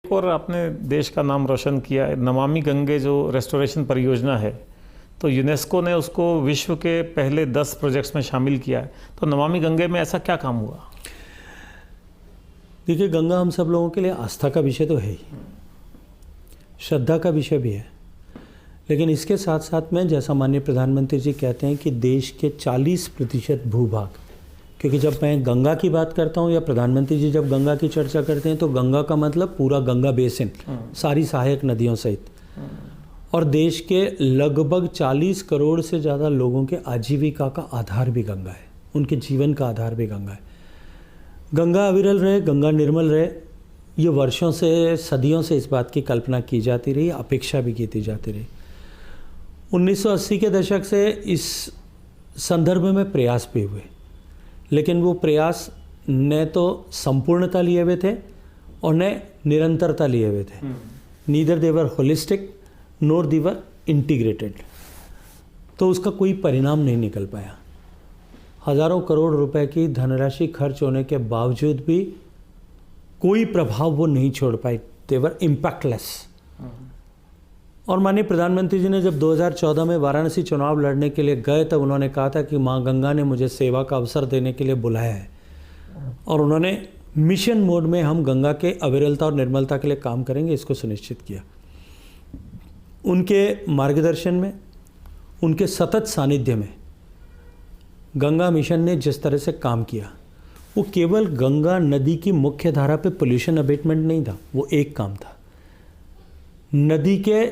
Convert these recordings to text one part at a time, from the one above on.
और आपने देश का नाम रोशन किया है। नमामि गंगे जो रेस्टोरेशन परियोजना है, तो यूनेस्को ने उसको विश्व के पहले 10 प्रोजेक्ट्स में शामिल किया है। तो नमामि गंगे में ऐसा क्या काम हुआ? देखिए, गंगा हम सब लोगों के लिए आस्था का विषय तो है ही, श्रद्धा का विषय भी है, लेकिन इसके साथ साथ में जैसा माननीय प्रधानमंत्री जी कहते हैं कि देश के 40% भूभाग, क्योंकि जब मैं गंगा की बात करता हूँ या प्रधानमंत्री जी जब गंगा की चर्चा करते हैं तो गंगा का मतलब पूरा गंगा बेसिन, सारी सहायक नदियों सहित, और देश के लगभग 40 करोड़ से ज़्यादा लोगों के आजीविका का आधार भी गंगा है, उनके जीवन का आधार भी गंगा है। गंगा अविरल रहे, गंगा निर्मल रहे, ये वर्षों से, सदियों से इस बात की कल्पना की जाती रही, अपेक्षा भी की जाती रही। 1980 के दशक से इस संदर्भ में प्रयास भी हुए, लेकिन वो प्रयास न तो संपूर्णता लिए हुए थे और न निरंतरता लिए हुए थे। नीदर देवर होलिस्टिक नोर देवर इंटीग्रेटेड। तो उसका कोई परिणाम नहीं निकल पाया। हज़ारों करोड़ रुपए की धनराशि खर्च होने के बावजूद भी कोई प्रभाव वो नहीं छोड़ पाए, देवर इम्पैक्टलेस। और माननीय प्रधानमंत्री जी ने जब 2014 में वाराणसी चुनाव लड़ने के लिए गए तब उन्होंने कहा था कि माँ गंगा ने मुझे सेवा का अवसर देने के लिए बुलाया है, और उन्होंने मिशन मोड में हम गंगा के अविरलता और निर्मलता के लिए काम करेंगे, इसको सुनिश्चित किया। उनके मार्गदर्शन में, उनके सतत सानिध्य में गंगा मिशन ने जिस तरह से काम किया, वो केवल गंगा नदी की मुख्य धारा पे पोल्यूशन अबेटमेंट नहीं था, वो एक काम था। नदी के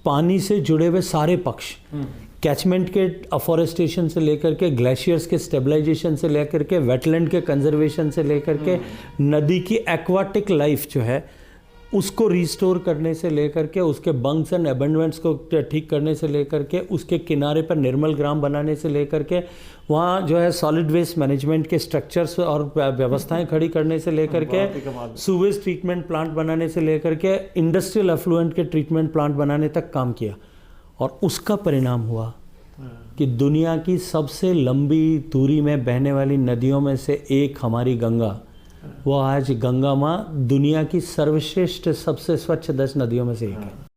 पानी से जुड़े हुए सारे पक्ष, कैचमेंट के अफॉरेस्टेशन से लेकर के, ग्लेशियर्स के स्टेबलाइजेशन से लेकर के, वेटलैंड के कंजर्वेशन से लेकर के, नदी की एक्वाटिक लाइफ जो है उसको रिस्टोर करने से लेकर के, उसके बंक्स एंड अबंडमेंट्स को ठीक करने से लेकर के, उसके किनारे पर निर्मल ग्राम बनाने से लेकर के, वहाँ जो है सॉलिड वेस्ट मैनेजमेंट के स्ट्रक्चर्स और व्यवस्थाएं खड़ी करने से लेकर के, सूवेज ट्रीटमेंट प्लांट बनाने से लेकर के, इंडस्ट्रियल एफ्लुएंट के ट्रीटमेंट प्लांट बनाने तक काम किया। और उसका परिणाम हुआ कि दुनिया की सबसे लंबी दूरी में बहने वाली नदियों में से एक हमारी गंगा, वो आज गंगा माँ दुनिया की सर्वश्रेष्ठ सबसे स्वच्छ 10 नदियों में से एक है।